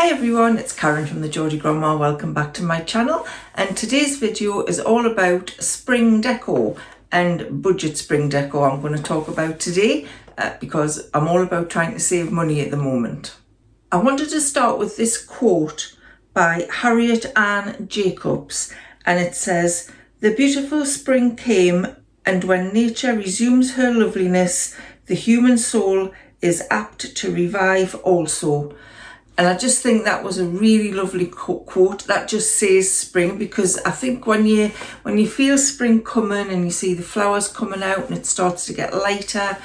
Hi everyone, it's Karen from the Geordie Grandma. Welcome back to my channel, and today's video is all about spring decor and budget spring decor I'm going to talk about today because I'm all about trying to save money at the moment. I wanted to start with this quote by Harriet Ann Jacobs, and it says, "The beautiful spring came, and when nature resumes her loveliness, the human soul is apt to revive also." And I just think that was a really lovely quote that just says spring, because I think when you feel spring coming and you see the flowers coming out and it starts to get lighter,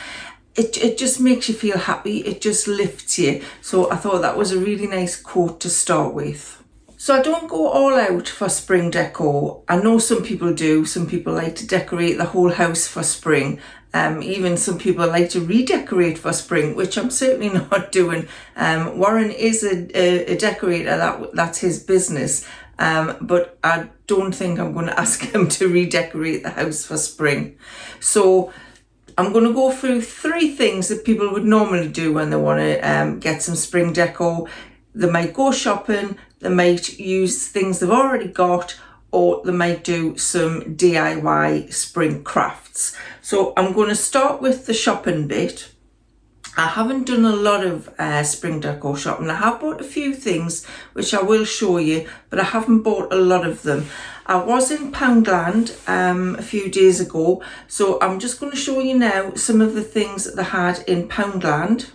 it just makes you feel happy. It just lifts you. So I thought that was a really nice quote to start with. So I don't go all out for spring decor. I know some people do. Some people like to decorate the whole house for spring. Even some people like to redecorate for spring, which I'm certainly not doing. Warren is a decorator, that's his business. But I don't think I'm going to ask him to redecorate the house for spring. So I'm going to go through 3 things that people would normally do when they want to get some spring decor. They might go shopping, they might use things they've already got, or they might do some DIY spring crafts. So I'm going to start with the shopping bit. I haven't done a lot of spring decor shopping. I have bought a few things which I will show you, but I haven't bought a lot of them. I was in Poundland a few days ago, so I'm just going to show you now some of the things that they had in Poundland.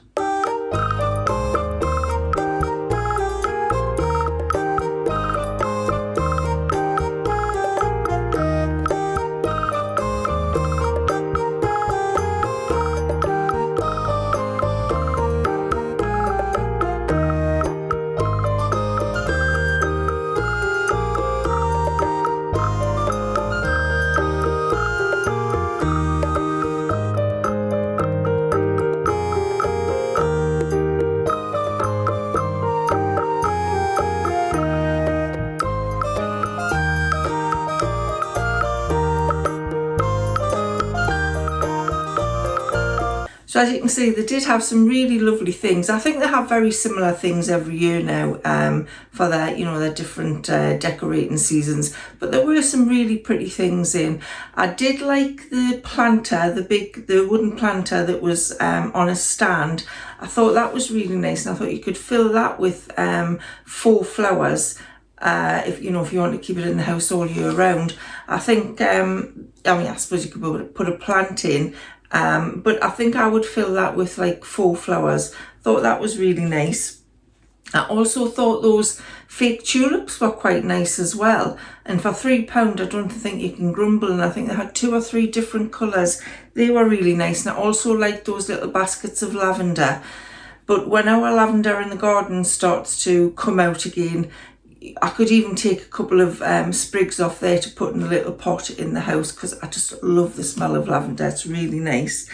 So as you can see, they did have some really lovely things. I think they have very similar things every year now for their, their different decorating seasons. But there were some really pretty things in. I did like the planter, the wooden planter that was on a stand. I thought that was really nice, and I thought you could fill that with faux flowers. If you want to keep it in the house all year round. I think, I suppose you could put a plant in. But I think I would fill that with like faux flowers. Thought that was really nice. I also thought those fake tulips were quite nice as well. And for £3, I don't think you can grumble. And I think they had 2 or 3 different colours. They were really nice. And I also liked those little baskets of lavender. But when our lavender in the garden starts to come out again, I could even take a couple of sprigs off there to put in a little pot in the house, because I just love the smell of lavender. It's really nice.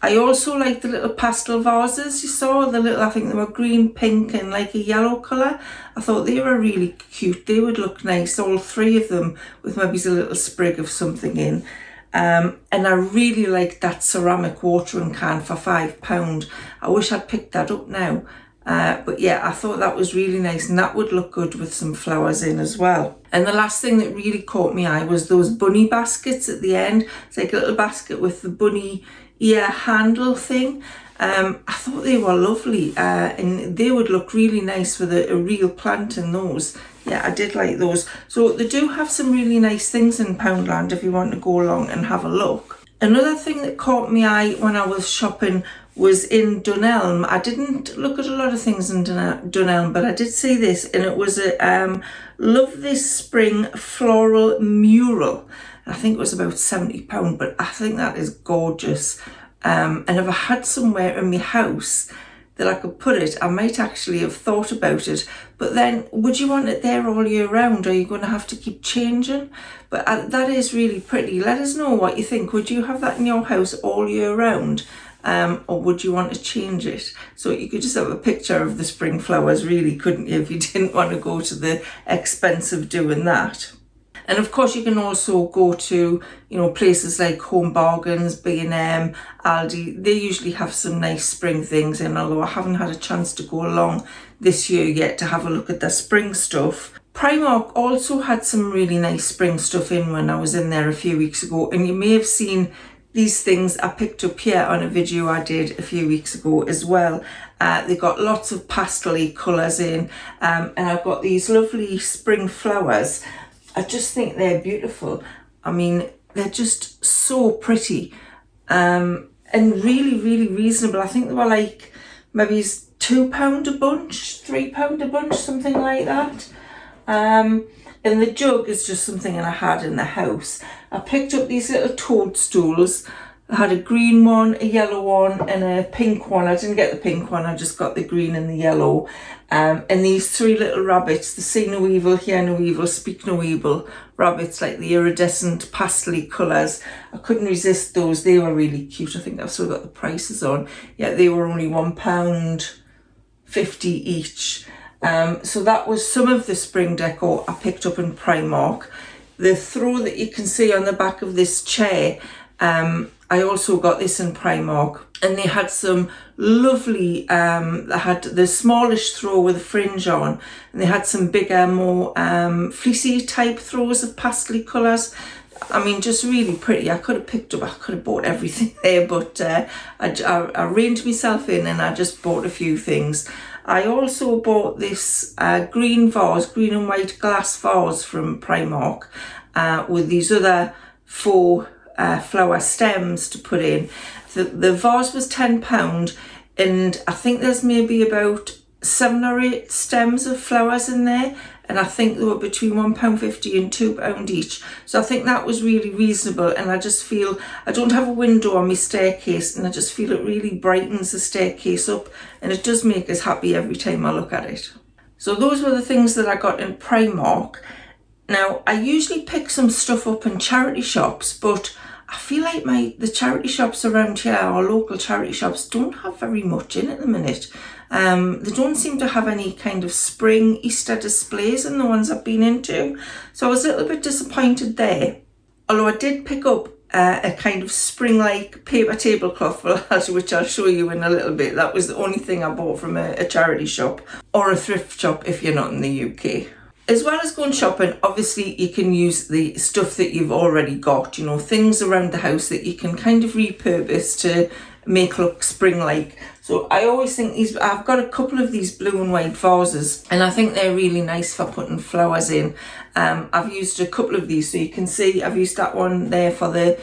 I also like the little pastel vases you saw. I think they were green, pink and like a yellow colour. I thought they were really cute. They would look nice, all 3 of them, with maybe a little sprig of something in. And I really liked that ceramic watering can for £5. I wish I'd picked that up now. But yeah, I thought that was really nice, and that would look good with some flowers in as well. And the last thing that really caught my eye was those bunny baskets at the end. It's like a little basket with the bunny ear handle thing. I thought they were lovely, and they would look really nice with a real plant in those. Yeah, I did like those. So they do have some really nice things in Poundland if you want to go along and have a look. Another thing that caught my eye when I was shopping was in Dunelm. I didn't look at a lot of things in Dunelm, but I did see this, and it was a Love This Spring floral mural. I think it was about £70, but I think that is gorgeous. And if I had somewhere in my house that I could put it, I might actually have thought about it. But then, would you want it there all year round? Are you going to have to keep changing? But that is really pretty. Let us know what you think. Would you have that in your house all year round? Or would you want to change it? So you could just have a picture of the spring flowers, really, couldn't you, if you didn't want to go to the expense of doing that. And of course you can also go to, you know, places like Home Bargains, B&M, Aldi. They usually have some nice spring things in, although I haven't had a chance to go along this year yet to have a look at their spring stuff. Primark also had some really nice spring stuff in when I was in there a few weeks ago, and you may have seen these things I picked up here on a video I did a few weeks ago as well. They got lots of pastel-y colours in, and I've got these lovely spring flowers. I just think they're beautiful. I mean, they're just so pretty, and really, really reasonable. I think they were like maybe £2 a bunch, £3 a bunch, something like that. And the jug is just something I had in the house. I picked up these little toadstools. I had a green one, a yellow one, and a pink one. I didn't get the pink one, I just got the green and the yellow. And these three little rabbits, the see no evil, hear no evil, speak no evil rabbits, like the iridescent pastel colours. I couldn't resist those. They were really cute. I think I've still got the prices on. Yeah, they were only £1.50 each. So that was some of the spring decor I picked up in Primark. The throw that you can see on the back of this chair, I also got this in Primark, and they had some lovely, they had the smallish throw with a fringe on, and they had some bigger, more fleecy type throws of pastel colours. I mean, just really pretty. I could have bought everything there, but I reined myself in and I just bought a few things. I also bought this green and white glass vase from Primark with these other four flower stems to put in. The vase was £10, and I think there's maybe about 7 or 8 stems of flowers in there, and I think they were between £1.50 and £2 each. So I think that was really reasonable, and I just feel, I don't have a window on my staircase, and I just feel it really brightens the staircase up, and it does make us happy every time I look at it. So those were the things that I got in Primark. Now, I usually pick some stuff up in charity shops, but I feel like the charity shops around here, or local charity shops, don't have very much in at the minute. They don't seem to have any kind of spring Easter displays in the ones I've been into. So I was a little bit disappointed there. Although I did pick up a kind of spring-like paper tablecloth, which I'll show you in a little bit. That was the only thing I bought from a charity shop or a thrift shop if you're not in the UK. As well as going shopping, obviously you can use the stuff that you've already got, you know, things around the house that you can kind of repurpose to make look spring-like. So I always think I've got a couple of these blue and white vases, and I think they're really nice for putting flowers in. I've used a couple of these, so you can see I've used that one there for the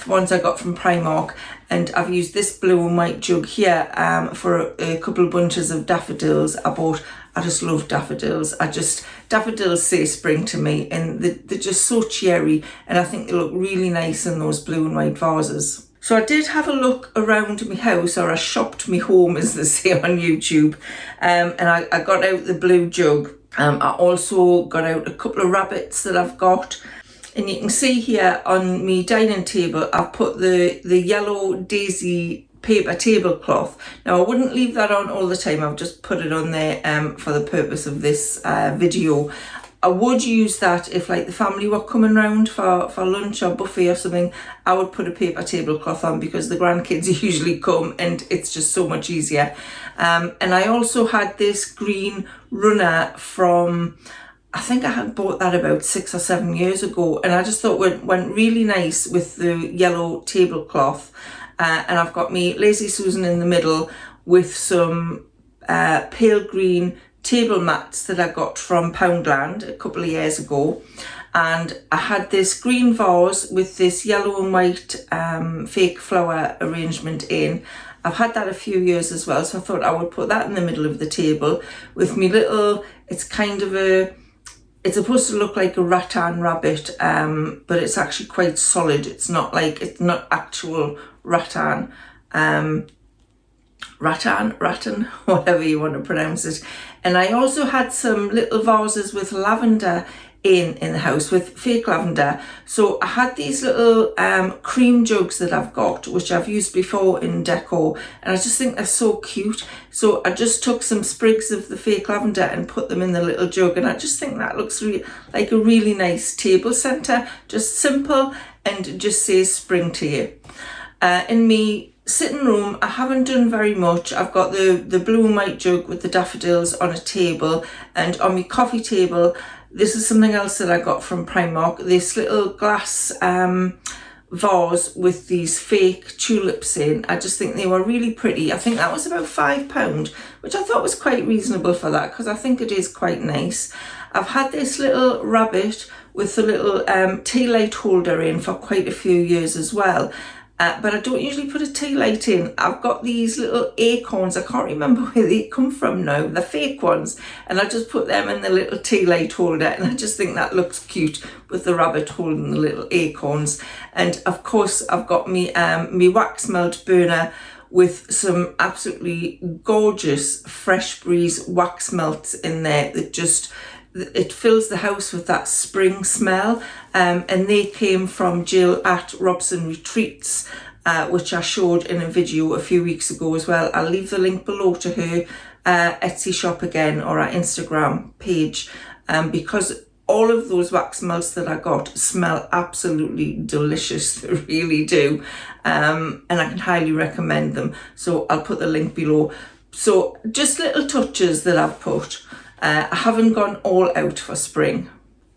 ones I got from Primark, and I've used this blue and white jug here for a couple of bunches of daffodils I bought. I just love daffodils. Daffodils say spring to me, and they're just so cheery, and I think they look really nice in those blue and white vases. So I did have a look around my house, or I shopped me home as they say on YouTube, and I got out the blue jug. I also got out a couple of rabbits that I've got, and you can see here on my dining table I've put the yellow daisy paper tablecloth. Now I wouldn't leave that on all the time, I've just put it on there for the purpose of this video. I would use that if like the family were coming round for lunch or buffet or something. I would put a paper tablecloth on because the grandkids usually come and it's just so much easier. And I also had this green runner from, I think I had bought that about 6 or 7 years ago, and I just thought it went really nice with the yellow tablecloth. And I've got me Lazy Susan in the middle with some pale green table mats that I got from Poundland a couple of years ago, and I had this green vase with this yellow and white fake flower arrangement in. I've had that a few years as well, so I thought I would put that in the middle of the table with me little, it's supposed to look like a rattan rabbit, but it's actually quite solid. It's not actual rattan, rattan, whatever you want to pronounce it. And I also had some little vases with lavender in the house with fake lavender. So I had these little cream jugs that I've got, which I've used before in Decor, and I just think they're so cute. So I just took some sprigs of the fake lavender and put them in the little jug, and I just think that looks really like a really nice table centre, just simple, and just says spring to you. In me sitting room, I haven't done very much. I've got the blue and white jug with the daffodils on a table, and on my coffee table, this is something else that I got from Primark, this little glass vase with these fake tulips in. I just think they were really pretty. I think that was about £5, which I thought was quite reasonable for that, because I think it is quite nice. I've had this little rabbit with a little tea light holder in for quite a few years as well. But I don't usually put a tea light in. I've got these little acorns. I can't remember where they come from now, the fake ones. And I just put them in the little tea light holder. And I just think that looks cute with the rabbit holding the little acorns. And of course, I've got me wax melt burner with some absolutely gorgeous Fresh Breeze wax melts in there that just... it fills the house with that spring smell, and they came from Jill at Robson Retreats, which I showed in a video a few weeks ago as well. I'll leave the link below to her Etsy shop again, or our Instagram page, because all of those wax melts that I got smell absolutely delicious. They really do, and I can highly recommend them. So I'll put the link below. So just little touches that I've put. I haven't gone all out for spring.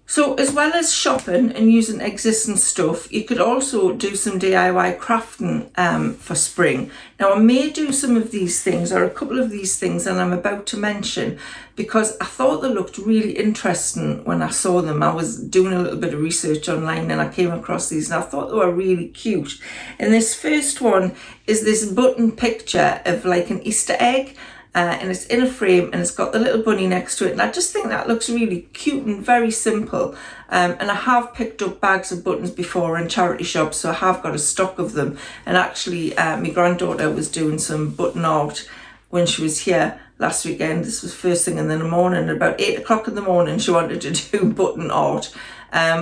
So as well as shopping and using existing stuff, you could also do some DIY crafting for spring. Now I may do some of these things, or a couple of these things that I'm about to mention, because I thought they looked really interesting when I saw them. I was doing a little bit of research online and I came across these and I thought they were really cute. And this first one is this button picture of like an Easter egg. And it's in a frame and it's got the little bunny next to it, and I just think that looks really cute and very simple. And I have picked up bags of buttons before in charity shops, so I have got a stock of them. And actually my granddaughter was doing some button art when she was here last weekend. This was first thing in the morning, about 8 o'clock in the morning she wanted to do button art.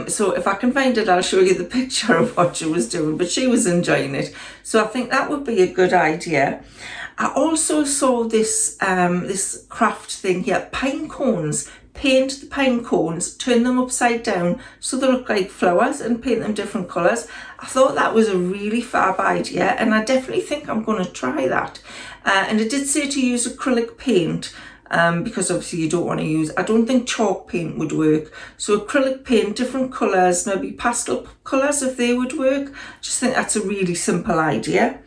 So if I can find it, I'll show you the picture of what she was doing, but she was enjoying it. So I think that would be a good idea. I also saw this this craft thing here, pine cones. Paint the pine cones, turn them upside down so they look like flowers, and paint them different colours. I thought that was a really fab idea, and I definitely think I'm going to try that. And it did say to use acrylic paint, because obviously you don't want to use, I don't think chalk paint would work. So acrylic paint, different colours, maybe pastel colours if they would work. Just think that's a really simple idea.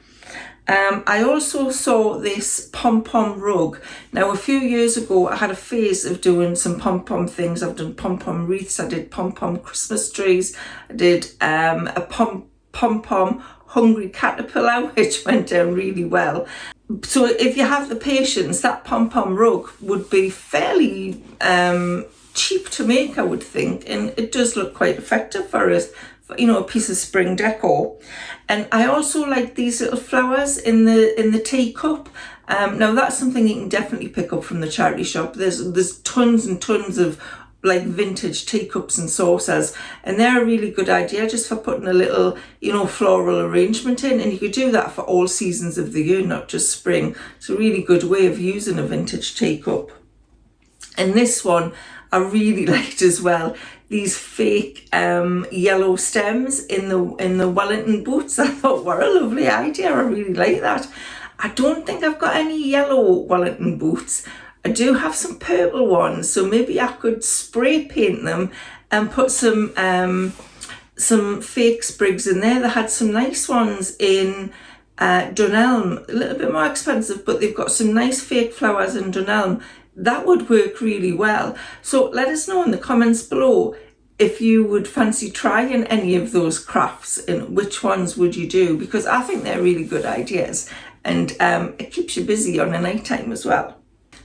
I also saw this pom-pom rug. Now a few years ago I had a phase of doing some pom-pom things. I've done pom-pom wreaths, I did pom-pom Christmas trees, I did a pom-pom hungry caterpillar, which went down really well. So if you have the patience, that pom-pom rug would be fairly cheap to make, I would think, and it does look quite effective for us. You know, a piece of spring decor. And I also like these little flowers in the teacup. Now that's something you can definitely pick up from the charity shop. There's tons and tons of like vintage teacups and saucers, and they're a really good idea just for putting a little, you know, floral arrangement in. And you could do that for all seasons of the year, not just spring. It's a really good way of using a vintage teacup. And this one I really liked as well. These fake yellow stems in the Wellington boots, I thought were a lovely idea. I really like that. I don't think I've got any yellow Wellington boots. I do have some purple ones, so maybe I could spray paint them and put some fake sprigs in there. They had some nice ones in Dunelm, a little bit more expensive, but they've got some nice fake flowers in Dunelm. That would work really well. So let us know in the comments below if you would fancy trying any of those crafts and which ones would you do, because I think they're really good ideas, and it keeps you busy on a night time as well.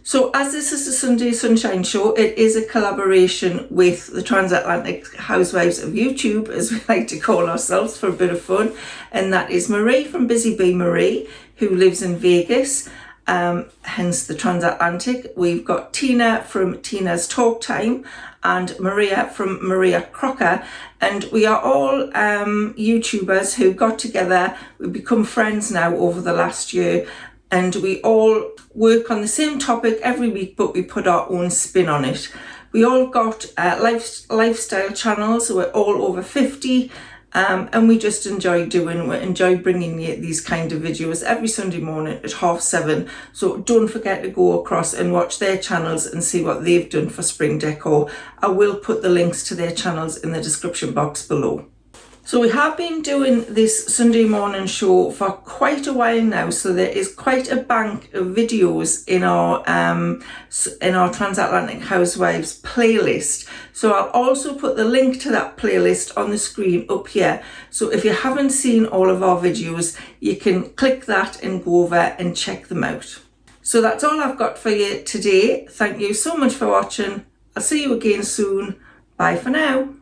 So as this is the Sunday Sunshine Show, it is a collaboration with the Transatlantic Housewives of YouTube, as we like to call ourselves for a bit of fun, and that is Marie from Busy Bee Marie, who lives in Vegas. hence the transatlantic. We've got Tina from Tina's Talk Time and Maria from Maria Crocker, and we are all YouTubers who got together. We've become friends now over the last year, and we all work on the same topic every week, but we put our own spin on it. We all got lifestyle channels. We're all over 50, and we just enjoy bringing you these kind of videos every Sunday morning at 7:30. So don't forget to go across and watch their channels and see what they've done for spring decor. I will put the links to their channels in the description box below. So we have been doing this Sunday morning show for quite a while now, so there is quite a bank of videos in our Transatlantic Housewives playlist. So I'll also put the link to that playlist on the screen up here. So if you haven't seen all of our videos, you can click that and go over and check them out. So that's all I've got for you today. Thank you so much for watching. I'll see you again soon. Bye for now.